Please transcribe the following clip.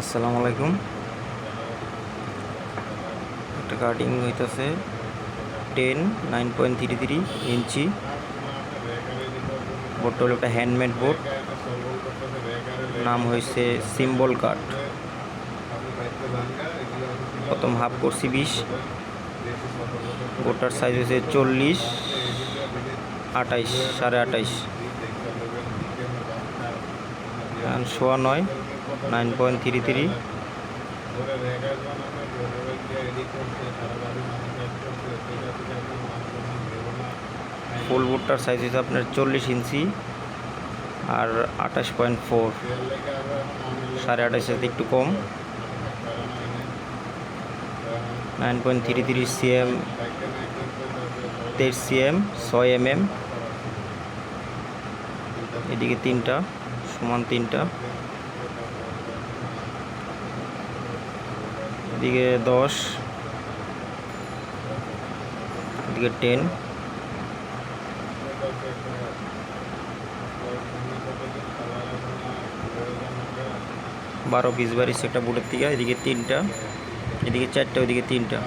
আসসালামু আলাইকুম। একটা কাটিং হইতেছে 9.33 ইঞ্চি। বোর্ডটা হলো একটা হ্যান্ডমেড বোর্ড, নাম হয়েছে সিম্বল কাট। প্রথম হাফ করছি 20, বোর্ডটার সাইজ হয়েছে 40, 28, 28.5, 9.33। ফুল বোর্ডটার সাইজ হচ্ছে আপনার 40 ইঞ্চি আর 28.4, 28.5 একটু কম। 9.33 cm, 23 cm, 6 mm। এদিকে তিনটা সমান, তিনটা এদিকে 10, এদিকে 10। বারো পিস বাড়িছে একটা বোর্ডের থেকে। এদিকে তিনটা, এদিকে চারটা, ওইদিকে তিনটা।